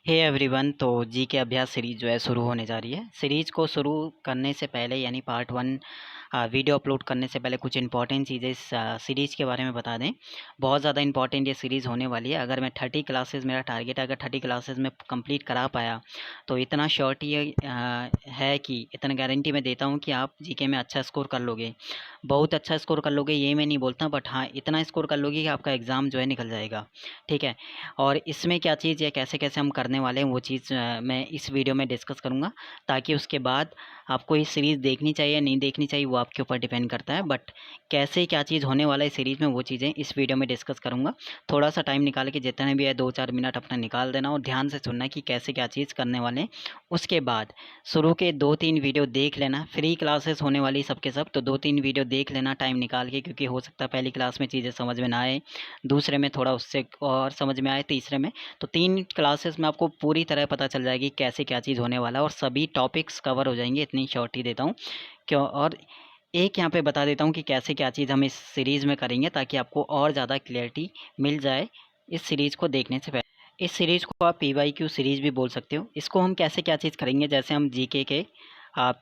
Hey everyone. तो जी के अभ्यास सीरीज जो है शुरू होने जा रही है। सीरीज को शुरू करने से पहले यानी पार्ट वन वीडियो अपलोड करने से पहले कुछ इंपॉर्टेंट चीज़ें इस सीरीज़ के बारे में बता दें। बहुत ज़्यादा इंपॉर्टेंट ये सीरीज़ होने वाली है। अगर मैं 30 क्लासेस मेरा टारगेट है, अगर 30 क्लासेस में कंप्लीट करा पाया तो इतना श्योरिटी है कि इतना गारंटी मैं देता हूँ कि आप जीके में अच्छा स्कोर कर लोगे। बहुत अच्छा स्कोर कर लोगे ये मैं नहीं बोलता, बट हाँ इतना स्कोर कर लोगे कि आपका एग्ज़ाम जो है निकल जाएगा। ठीक है। और इसमें क्या चीज़ है, कैसे कैसे हम करने वाले हैं, वो चीज़ मैं इस वीडियो में डिस्कस करूँगा, ताकि उसके बाद आपको ये सीरीज़ देखनी चाहिए या नहीं देखनी चाहिए वो आपके ऊपर डिपेंड करता है। बट कैसे क्या चीज़ होने वाला है सीरीज़ में वो चीज़ें इस वीडियो में डिस्कस करूँगा। थोड़ा सा टाइम निकाल के जितने भी है 2-4 मिनट अपना निकाल देना और ध्यान से सुनना कि कैसे क्या चीज़ करने वाले हैं। उसके बाद शुरू के 2-3 वीडियो देख लेना। फ्री क्लासेस होने वाली सबके सब, तो 2-3 वीडियो देख लेना टाइम निकाल के, क्योंकि हो सकता है पहली क्लास में चीज़ें समझ में ना आए, दूसरे में थोड़ा उससे और समझ में आए, तीसरे में। तो 3 क्लासेस में आपको पूरी तरह पता चल जाएगी कैसे क्या चीज़ होने वाला है और सभी टॉपिक्स कवर हो जाएंगे, इतनी श्योरिटी देता हूँ। क्यों, और एक यहाँ पे बता देता हूँ कि कैसे क्या चीज़ हम इस सीरीज़ में करेंगे, ताकि आपको और ज़्यादा क्लैरिटी मिल जाए इस सीरीज़ को देखने से पहले। इस सीरीज़ को आप PYQ सीरीज़ भी बोल सकते हो। इसको हम कैसे क्या चीज़ करेंगे, जैसे हम जीके के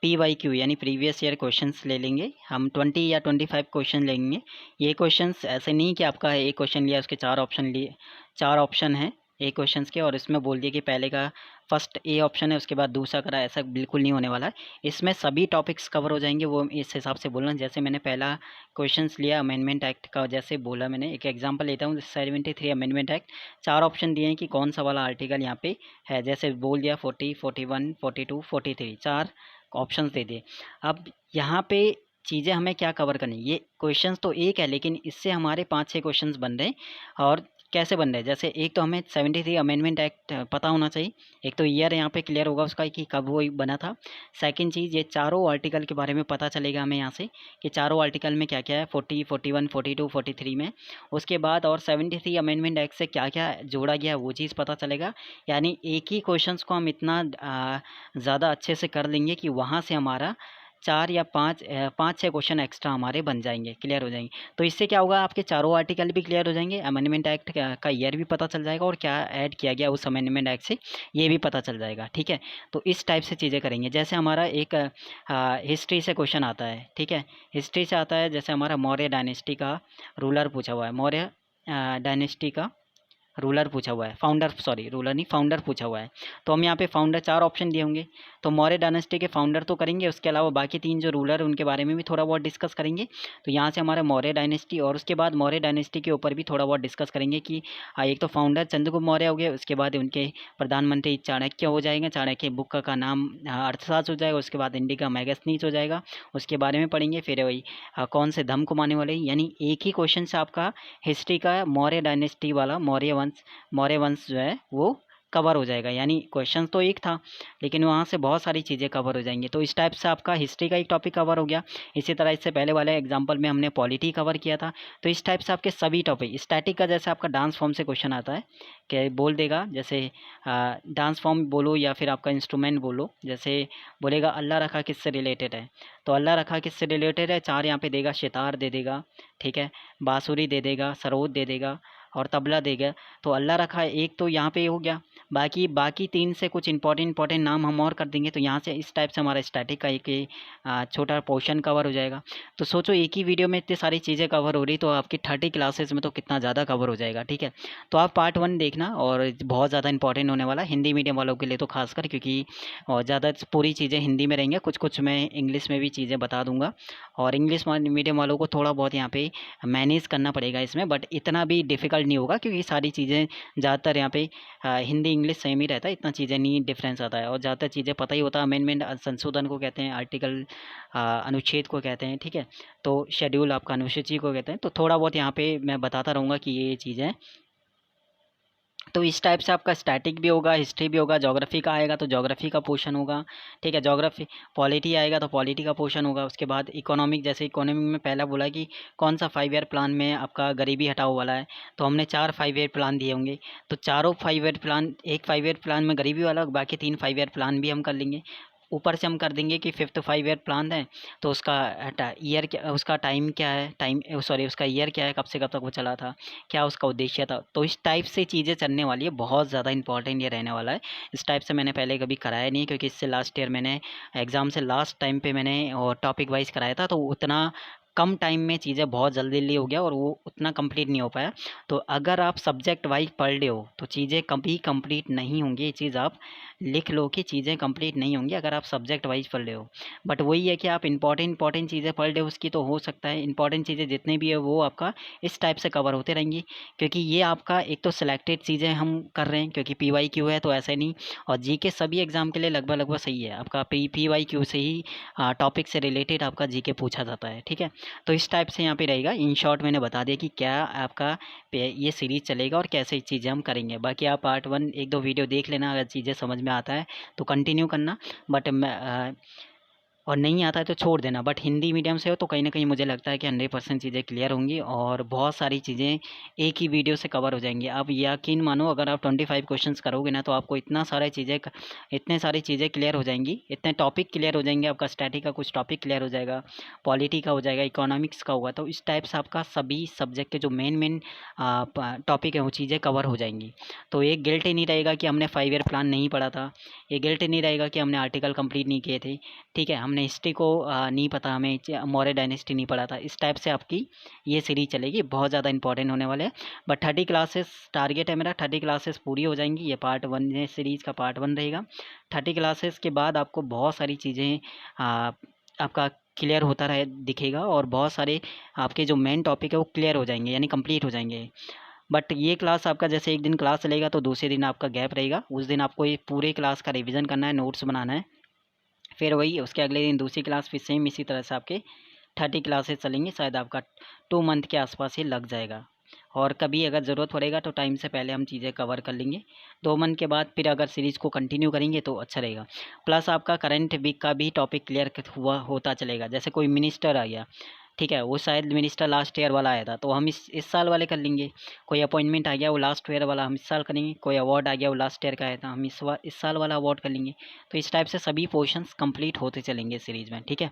PYQ यानी प्रीवियस ईयर क्वेश्चंस ले लेंगे। हम 20 या 25 क्वेश्चन लेंगे। ये क्वेश्चंस ऐसे नहीं कि आपका एक क्वेश्चन लिया उसके 4 ऑप्शन लिए, 4 ऑप्शन हैं एक क्वेश्चंस के, और इसमें बोल दिया कि पहले का फर्स्ट ए ऑप्शन है उसके बाद दूसरा करा, ऐसा बिल्कुल नहीं होने वाला है। इसमें सभी टॉपिक्स कवर हो जाएंगे, वो इस हिसाब से बोलना। जैसे मैंने पहला क्वेश्चंस लिया अमेंडमेंट एक्ट का, जैसे बोला मैंने, एक एग्जांपल लेता हूँ 73 अमेंडमेंट एक्ट। 4 ऑप्शन दिए हैं कि कौन सा वाला आर्टिकल यहाँ पे है, जैसे बोल दिया 40, 41, 42, 43, 4 ऑप्शंस दे दिए। अब यहाँ पे चीज़ें हमें क्या कवर करनी, ये क्वेश्चंस तो एक है लेकिन इससे हमारे 5-6 क्वेश्चंस बन रहे हैं। और कैसे बन रहे हैं, जैसे एक तो हमें 73 अमेंडमेंट एक्ट पता होना चाहिए। एक तो ईयर यहाँ पे क्लियर होगा उसका कि कब वो बना था। सेकंड चीज़, ये चारों आर्टिकल के बारे में पता चलेगा हमें यहाँ से कि चारों आर्टिकल में क्या क्या है, 40, 41, 42, 43 में। उसके बाद और 73 अमेंडमेंट एक्ट से क्या क्या जोड़ा गया है वो चीज़ पता चलेगा। यानी एक ही क्वेश्चंस को हम इतना ज़्यादा अच्छे से कर लेंगे कि वहाँ से हमारा 4 या 5-6 क्वेश्चन एक्स्ट्रा हमारे बन जाएंगे, क्लियर हो जाएंगे। तो इससे क्या होगा, आपके चारों आर्टिकल भी क्लियर हो जाएंगे, अमेंडमेंट एक्ट का ईयर भी पता चल जाएगा और क्या ऐड किया गया उस अमेंडमेंट एक्ट से ये भी पता चल जाएगा। ठीक है। तो इस टाइप से चीज़ें करेंगे। जैसे हमारा एक हिस्ट्री से क्वेश्चन आता है। ठीक है। हिस्ट्री से आता है, जैसे हमारा मौर्य डायनेस्टी का रूलर पूछा हुआ है, मौर्य डायनेस्टी का रूलर पूछा हुआ है, फाउंडर, सॉरी रूलर नहीं फाउंडर पूछा हुआ है। तो हम यहाँ पे फाउंडर 4 ऑप्शन दिए होंगे, तो मौर्य डायनेस्टी के फाउंडर तो करेंगे, उसके अलावा बाकी 3 जो रूलर है उनके बारे में भी थोड़ा बहुत डिस्कस करेंगे। तो यहाँ से हमारा मौर्य डायनेस्टी, और उसके बाद मौर्य डायनेस्टी के ऊपर भी थोड़ा बहुत डिस्कस करेंगे कि एक तो फाउंडर चंद्रगुप्त मौर्य हो गया, उसके बाद उनके प्रधानमंत्री चाणक्य हो जाएंगे, चाणक्य बुक का नाम अर्थशास्त्र हो जाएगा, उसके बाद इंडिका मैगनीज हो जाएगा, उसके बारे में पढ़ेंगे। फिर वही कौन से धर्म को मानने वाले, यानी एक ही क्वेश्चन से आपका हिस्ट्री का मौर्य डायनेस्टी वाला मौर्य वंश जो है वो कवर हो जाएगा। यानी क्वेश्चन तो एक था लेकिन वहाँ से बहुत सारी चीज़ें कवर हो जाएंगी। तो इस टाइप से आपका हिस्ट्री का एक टॉपिक कवर हो गया। इसी तरह इससे पहले वाले एग्जांपल में हमने पॉलिटी कवर किया था। तो इस टाइप से आपके सभी टॉपिक, स्टैटिक का जैसे आपका डांस फॉर्म से क्वेश्चन आता है कि बोल देगा, जैसे डांस फॉर्म बोलो या फिर आपका इंस्ट्रूमेंट बोलो, जैसे बोलेगा अल्लाह रखा किससे रिलेटेड है, तो अल्लाह रखा किससे रिलेटेड है, 4 यहाँ पे देगा, सितार दे देगा, ठीक है, बांसुरी दे देगा, सरोद दे देगा और तबला देगा। तो अल्लाह रखा है एक, तो यहाँ पे हो गया। बाकी 3 से कुछ इंपॉर्टेंट नाम हम और कर देंगे। तो यहाँ से इस टाइप से हमारा स्टैटिक का एक छोटा पोर्शन कवर हो जाएगा। तो सोचो एक ही वीडियो में इतनी सारी चीज़ें कवर हो रही, तो आपकी 30 क्लासेस में तो कितना ज़्यादा कवर हो जाएगा। ठीक है। तो आप पार्ट 1 देखना, और बहुत ज़्यादा इंपॉर्टेंट होने वाला है हिंदी मीडियम वालों के लिए तो खासकर, क्योंकि और ज़्यादा पूरी चीज़ें हिंदी में रहेंगी, कुछ कुछ मैं इंग्लिश में भी चीज़ें बता दूंगा। और इंग्लिश मीडियम वालों को थोड़ा बहुत यहाँ पे मैनेज करना पड़ेगा इसमें, बट इतना भी डिफ़िकल्ट नहीं होगा, क्योंकि सारी चीज़ें ज़्यादातर यहाँ पे हिंदी इंग्लिश सेम ही रहता है, इतना चीज़ें नहीं डिफरेंस आता है। और ज़्यादातर चीज़ें पता ही होता है, अमेंडमेंट संशोधन को कहते हैं, आर्टिकल अनुच्छेद को कहते हैं। ठीक है। तो शेड्यूल आपका अनुसूची को कहते हैं। तो थोड़ा बहुत यहाँ पे मैं बताता रहूँगा कि ये चीज़ें। तो इस टाइप से आपका स्टैटिक भी होगा, हिस्ट्री भी होगा, ज्योग्राफी का आएगा तो ज्योग्राफी का पोर्शन होगा। ठीक है। ज्योग्राफी, पॉलिटी आएगा तो पॉलिटी का पोर्शन होगा। उसके बाद इकोनॉमिक, जैसे इकोनॉमिक में पहला बोला कि कौन सा 5 ईयर प्लान में आपका गरीबी हटाओ वाला है, तो हमने 4 5 ईयर प्लान दिए होंगे। तो चारों 5 ईयर प्लान, एक 5 ईयर प्लान में गरीबी वाला, बाकी 3 5 ईयर प्लान भी हम कर लेंगे। ऊपर से हम कर देंगे कि 5 to 5 ईयर प्लान है, तो उसका ईयर क्या, उसका टाइम क्या है, उसका ईयर क्या है, कब से कब तक वो चला था, क्या उसका उद्देश्य था। तो इस टाइप से चीज़ें चलने वाली है, बहुत ज़्यादा इंपॉर्टेंट ये रहने वाला है। इस टाइप से मैंने पहले कभी कराया नहीं, क्योंकि इससे लास्ट ईयर मैंने एग्ज़ाम से लास्ट टाइम पे मैंने टॉपिक वाइज कराया था, तो उतना कम टाइम में चीज़ें बहुत जल्दी जल्दी हो गया और वो उतना कंप्लीट नहीं हो पाया। तो अगर आप सब्जेक्ट वाइज पढ़ रहे हो तो चीज़ें कभी कंप्लीट नहीं होंगी, ये चीज़ आप लिख लो कि चीज़ें कंप्लीट नहीं होंगी अगर आप सब्जेक्ट वाइज पढ़ रहे हो। बट वही है कि आप इंपॉर्टेंट चीज़ें पढ़ रहे हो, उसकी तो हो सकता है इंपॉर्टेंट चीज़ें जितनी भी है वो आपका इस टाइप से कवर होते रहेंगी, क्योंकि ये आपका एक तो सिलेक्टेड चीज़ें हम कर रहे हैं, क्योंकि PYQ है तो ऐसे नहीं। और GK सभी एग्ज़ाम के लिए लगभग लगभग सही है, आपका PYQ से ही टॉपिक से रिलेटेड आपका GK पूछा जाता है, ठीक है। तो इस टाइप से यहाँ पे रहेगा। इन शॉर्ट मैंने बता दिया कि क्या आपका ये सीरीज़ चलेगा और कैसे चीज़ें हम करेंगे। बाकी आप पार्ट 1 1-2 वीडियो देख लेना, अगर चीज़ें समझ में आता है तो कंटिन्यू करना। बट मैं और नहीं आता है तो छोड़ देना। बट हिंदी मीडियम से हो तो कहीं न कहीं मुझे लगता है कि 100% चीज़ें क्लियर होंगी और बहुत सारी चीज़ें एक ही वीडियो से कवर हो जाएँगी। आप यकीन मानो, अगर आप 25 क्वेश्चंस करोगे ना तो आपको इतने सारी चीज़ें क्लियर हो जाएँगी, इतने टॉपिक क्लियर हो जाएँगे। आपका स्टैटिक का कुछ टॉपिक क्लियर हो जाएगा, पॉलिटी का हो जाएगा, इकोनॉमिक्स का होगा। तो इस टाइप से आपका सभी सब्जेक्ट के जो मेन टॉपिक हैं वो चीज़ें कवर हो जाएँगी। तो एक गिल्ट ही नहीं रहेगा कि हमने 5 ईयर प्लान नहीं पढ़ा था, ये गिल्ट ही नहीं रहेगा कि हमने आर्टिकल कंप्लीट नहीं किए थे, ठीक है, हमने हिस्ट्री को नहीं पता, हमें मौर्य डायनेस्टी नहीं पढ़ा था। इस टाइप से आपकी ये सीरीज़ चलेगी, बहुत ज़्यादा इंपॉर्टेंट होने वाले हैं। बट 30 क्लासेस टारगेट है मेरा, 30 क्लासेस पूरी हो जाएंगी। ये पार्ट 1 है, सीरीज़ का पार्ट 1 रहेगा। 30 क्लासेस के बाद आपको बहुत सारी चीज़ें आपका क्लियर होता रहे दिखेगा, और बहुत सारे आपके जो मेन टॉपिक है वो क्लियर हो जाएंगे, यानी कंप्लीट हो जाएंगे। बट ये क्लास आपका जैसे एक दिन क्लास चलेगा तो दूसरे दिन आपका गैप रहेगा, उस दिन आपको ये पूरे क्लास का रिवीजन करना है, नोट्स बनाना है। फिर वही उसके अगले दिन दूसरी क्लास, फिर सेम इसी तरह से आपके 30 क्लासेस चलेंगी। शायद आपका 2 मंथ के आसपास ही लग जाएगा। और कभी अगर ज़रूरत पड़ेगा तो टाइम से पहले हम चीज़ें कवर कर लेंगे। 2 मंथ के बाद फिर अगर सीरीज़ को कंटिन्यू करेंगे तो अच्छा रहेगा। प्लस आपका करंट वीक का भी टॉपिक क्लियर होता चलेगा। जैसे कोई मिनिस्टर आ गया, ठीक है, वो शायद मिनिस्टर लास्ट ईयर वाला आया था तो हम इस साल वाले कर लेंगे। कोई अपॉइंटमेंट आ गया वो लास्ट ईयर वाला हम इस साल करेंगे। कोई अवार्ड आ गया वो लास्ट ईयर का आया था, हम इस साल वाला अवार्ड कर लेंगे। तो इस टाइप से सभी पोर्शंस कंप्लीट होते चलेंगे सीरीज़ में, ठीक है।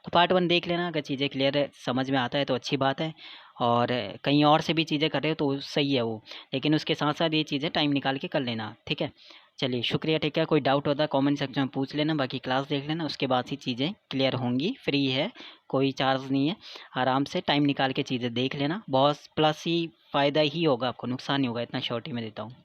तो पार्ट 1 देख लेना, अगर चीज़ें क्लियर है, समझ में आता है तो अच्छी बात है। और कहीं और से भी चीज़ें कर रहे हो तो सही है वो, लेकिन उसके साथ साथ ये चीज़ें टाइम निकाल के कर लेना, ठीक है। चलिए शुक्रिया, ठीक है। कोई डाउट होता है कमेंट सेक्शन में पूछ लेना, बाकी क्लास देख लेना, उसके बाद ही चीज़ें क्लियर होंगी। फ्री है, कोई चार्ज नहीं है, आराम से टाइम निकाल के चीज़ें देख लेना। बहुत प्लस ही फ़ायदा ही होगा आपको, नुकसान नहीं होगा, इतना श्योरिटी मैं देता हूँ।